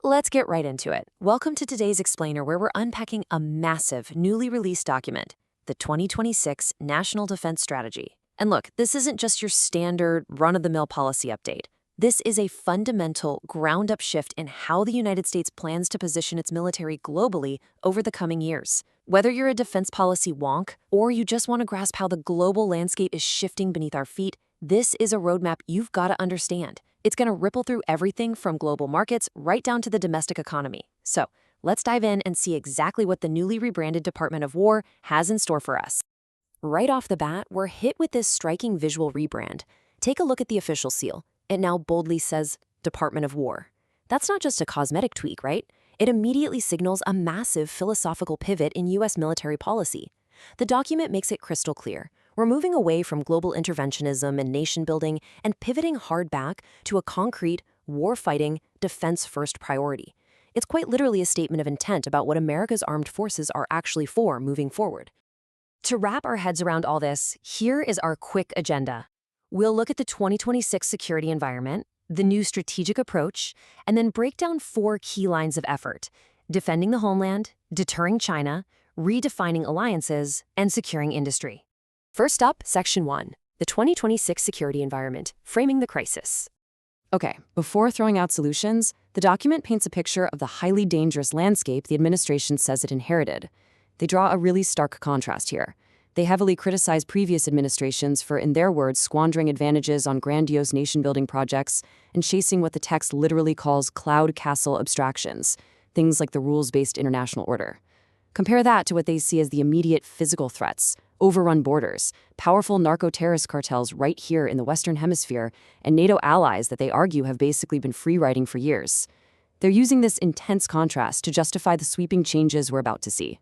Let's get right into it. Welcome to today's Explainer, where we're unpacking a massive, newly released document, the 2026 National Defense Strategy. And look, this isn't just your standard, run-of-the-mill policy update. This is a fundamental, ground-up shift in how the United States plans to position its military globally over the coming years. Whether you're a defense policy wonk, or you just want to grasp how the global landscape is shifting beneath our feet, this is a roadmap you've got to understand. It's going to ripple through everything from global markets right down to the domestic economy. So let's dive in and see exactly what the newly rebranded Department of War has in store for us. Right off the bat, we're hit with this striking visual rebrand. Take a look at the official seal. It now boldly says Department of War. That's not just a cosmetic tweak, right? It immediately signals a massive philosophical pivot in U.S. military policy. The document makes it crystal clear. We're moving away from global interventionism and nation-building and pivoting hard back to a concrete, war-fighting, defense-first priority. It's quite literally a statement of intent about what America's armed forces are actually for moving forward. To wrap our heads around all this, here is our quick agenda. We'll look at the 2026 security environment, the new strategic approach, and then break down 4 key lines of effort: defending the homeland, deterring China, redefining alliances, and securing industry. First up, Section 1, the 2026 security environment, framing the crisis. Okay, before throwing out solutions, the document paints a picture of the highly dangerous landscape the administration says it inherited. They draw a really stark contrast here. They heavily criticize previous administrations for, in their words, squandering advantages on grandiose nation-building projects and chasing what the text literally calls cloud castle abstractions, things like the rules-based international order. Compare that to what they see as the immediate physical threats: overrun borders, powerful narco-terrorist cartels right here in the Western Hemisphere, and NATO allies that they argue have basically been free-riding for years. They're using this intense contrast to justify the sweeping changes we're about to see.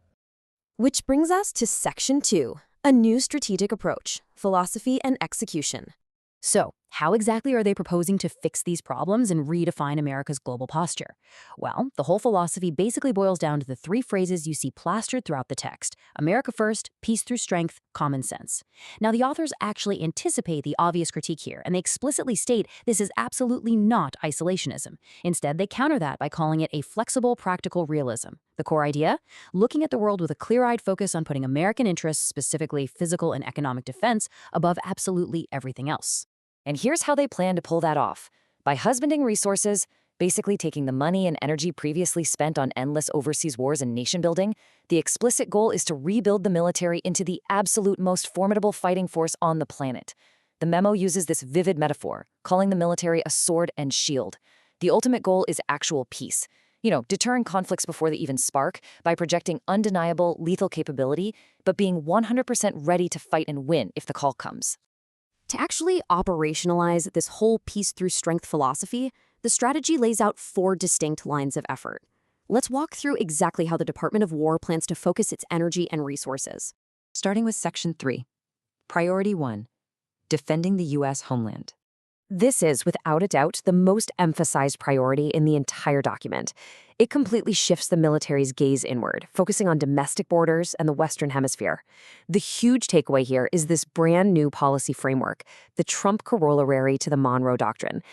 Which brings us to Section 2, a new strategic approach, philosophy and execution. So, how exactly are they proposing to fix these problems and redefine America's global posture? Well, the whole philosophy basically boils down to the 3 phrases you see plastered throughout the text: America first, peace through strength, common sense. Now, the authors actually anticipate the obvious critique here, and they explicitly state this is absolutely not isolationism. Instead, they counter that by calling it a flexible, practical realism. The core idea? Looking at the world with a clear-eyed focus on putting American interests, specifically physical and economic defense, above absolutely everything else. And here's how they plan to pull that off: by husbanding resources, basically taking the money and energy previously spent on endless overseas wars and nation-building. The explicit goal is to rebuild the military into the absolute most formidable fighting force on the planet. The memo uses this vivid metaphor, calling the military a sword and shield. The ultimate goal is actual peace. Deterring conflicts before they even spark by projecting undeniable, lethal capability, but being 100% ready to fight and win if the call comes. To actually operationalize this whole peace through strength philosophy, the strategy lays out 4 distinct lines of effort. Let's walk through exactly how the Department of War plans to focus its energy and resources. Starting with Section 3. Priority 1. Defending the U.S. homeland. This is, without a doubt, the most emphasized priority in the entire document. It completely shifts the military's gaze inward, focusing on domestic borders and the Western Hemisphere. The huge takeaway here is this brand new policy framework, the Trump corollary to the Monroe Doctrine.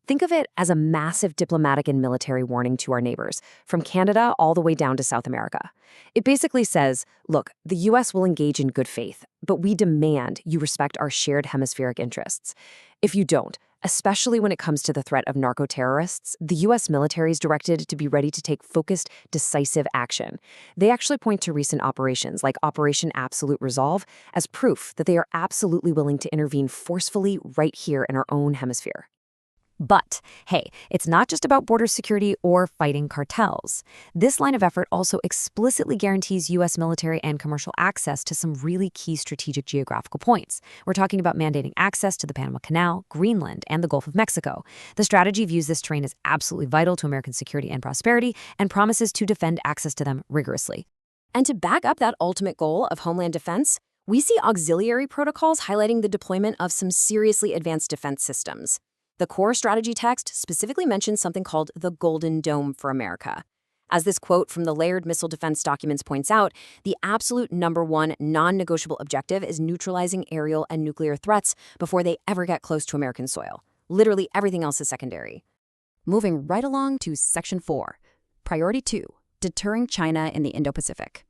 Think of it as a massive diplomatic and military warning to our neighbors, from Canada all the way down to South America. It basically says, look, the U.S. will engage in good faith, but we demand you respect our shared hemispheric interests. If you don't, especially when it comes to the threat of narco-terrorists, the U.S. military is directed to be ready to take focused, decisive action. They actually point to recent operations like Operation Absolute Resolve as proof that they are absolutely willing to intervene forcefully right here in our own hemisphere. But, hey, it's not just about border security or fighting cartels. This line of effort also explicitly guarantees U.S. military and commercial access to some really key strategic geographical points. We're talking about mandating access to the Panama Canal, Greenland, and the Gulf of Mexico. The strategy views this terrain as absolutely vital to American security and prosperity and promises to defend access to them rigorously. And to back up that ultimate goal of homeland defense, we see auxiliary protocols highlighting the deployment of some seriously advanced defense systems. The core strategy text specifically mentions something called the Golden Dome for America. As this quote from the Layered Missile Defense documents points out, the absolute #1 non-negotiable objective is neutralizing aerial and nuclear threats before they ever get close to American soil. Literally everything else is secondary. Moving right along to Section 4, Priority 2, deterring China in the Indo-Pacific.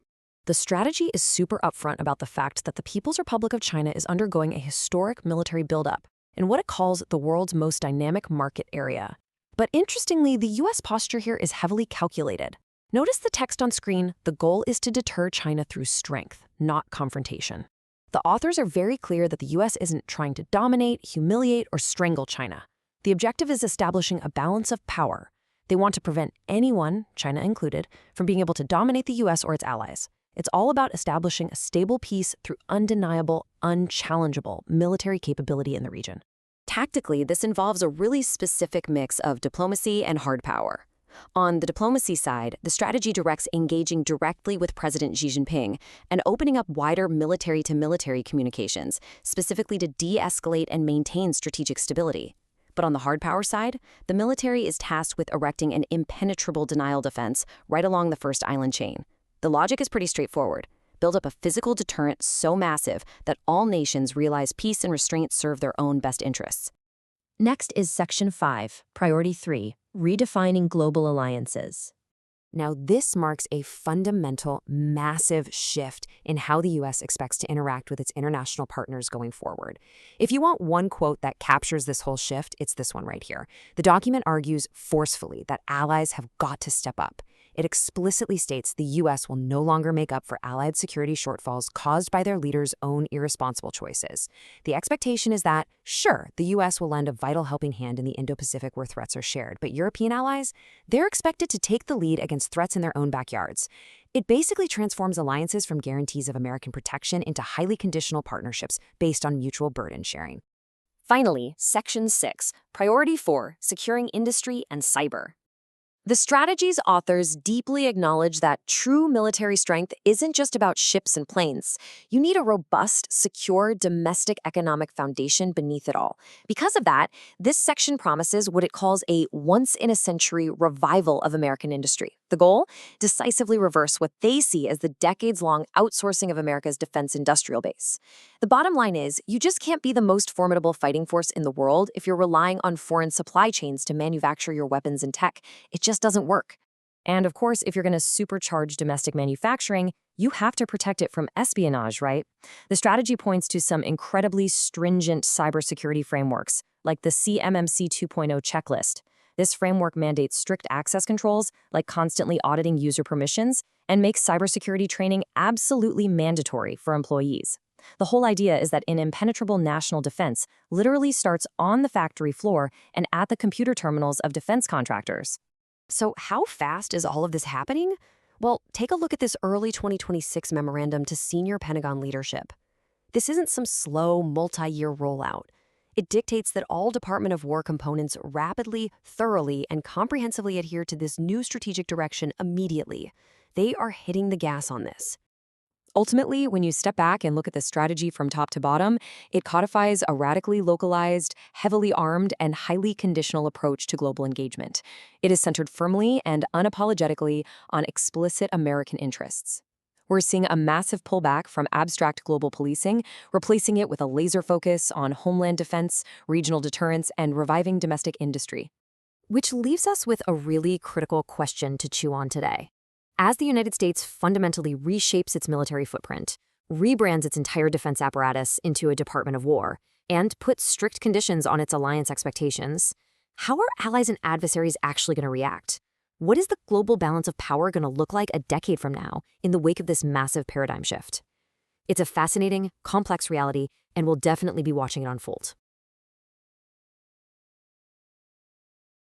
The strategy is super upfront about the fact that the People's Republic of China is undergoing a historic military buildup in what it calls the world's most dynamic market area. But interestingly, the U.S. posture here is heavily calculated. Notice the text on screen. The goal is to deter China through strength, not confrontation. The authors are very clear that the U.S. isn't trying to dominate, humiliate, or strangle China. The objective is establishing a balance of power. They want to prevent anyone, China included, from being able to dominate the U.S. or its allies. It's all about establishing a stable peace through undeniable, unchallengeable military capability in the region. Tactically, this involves a really specific mix of diplomacy and hard power. On the diplomacy side, the strategy directs engaging directly with President Xi Jinping and opening up wider military-to-military communications, specifically to de-escalate and maintain strategic stability. But on the hard power side, the military is tasked with erecting an impenetrable denial defense right along the first island chain. The logic is pretty straightforward. Build up a physical deterrent so massive that all nations realize peace and restraint serve their own best interests. Next is Section 5, Priority 3, Redefining Global Alliances. Now, this marks a fundamental, massive shift in how the U.S. expects to interact with its international partners going forward. If you want one quote that captures this whole shift, it's this one right here. The document argues forcefully that allies have got to step up. It explicitly states the U.S. will no longer make up for allied security shortfalls caused by their leaders' own irresponsible choices. The expectation is that, sure, the U.S. will lend a vital helping hand in the Indo-Pacific where threats are shared, but European allies, they're expected to take the lead against threats in their own backyards. It basically transforms alliances from guarantees of American protection into highly conditional partnerships based on mutual burden sharing. Finally, Section 6, Priority 4, Securing Industry and Cyber. The strategy's authors deeply acknowledge that true military strength isn't just about ships and planes. You need a robust, secure, domestic economic foundation beneath it all. Because of that, this section promises what it calls a once-in-a-century revival of American industry. The goal? Decisively reverse what they see as the decades-long outsourcing of America's defense industrial base. The bottom line is, you just can't be the most formidable fighting force in the world if you're relying on foreign supply chains to manufacture your weapons and tech. It just doesn't work. And of course, if you're going to supercharge domestic manufacturing, you have to protect it from espionage, right? The strategy points to some incredibly stringent cybersecurity frameworks, like the CMMC 2.0 checklist. This framework mandates strict access controls, like constantly auditing user permissions, and makes cybersecurity training absolutely mandatory for employees. The whole idea is that an impenetrable national defense literally starts on the factory floor and at the computer terminals of defense contractors. So how fast is all of this happening? Well, take a look at this early 2026 memorandum to senior Pentagon leadership. This isn't some slow, multi-year rollout. It dictates that all Department of War components rapidly, thoroughly, and comprehensively adhere to this new strategic direction immediately. They are hitting the gas on this. Ultimately, when you step back and look at the strategy from top to bottom, it codifies a radically localized, heavily armed, and highly conditional approach to global engagement. It is centered firmly and unapologetically on explicit American interests. We're seeing a massive pullback from abstract global policing, replacing it with a laser focus on homeland defense, regional deterrence, and reviving domestic industry. Which leaves us with a really critical question to chew on today. As the United States fundamentally reshapes its military footprint, rebrands its entire defense apparatus into a Department of War, and puts strict conditions on its alliance expectations, how are allies and adversaries actually going to react? What is the global balance of power going to look like a decade from now in the wake of this massive paradigm shift? It's a fascinating, complex reality, and we'll definitely be watching it unfold.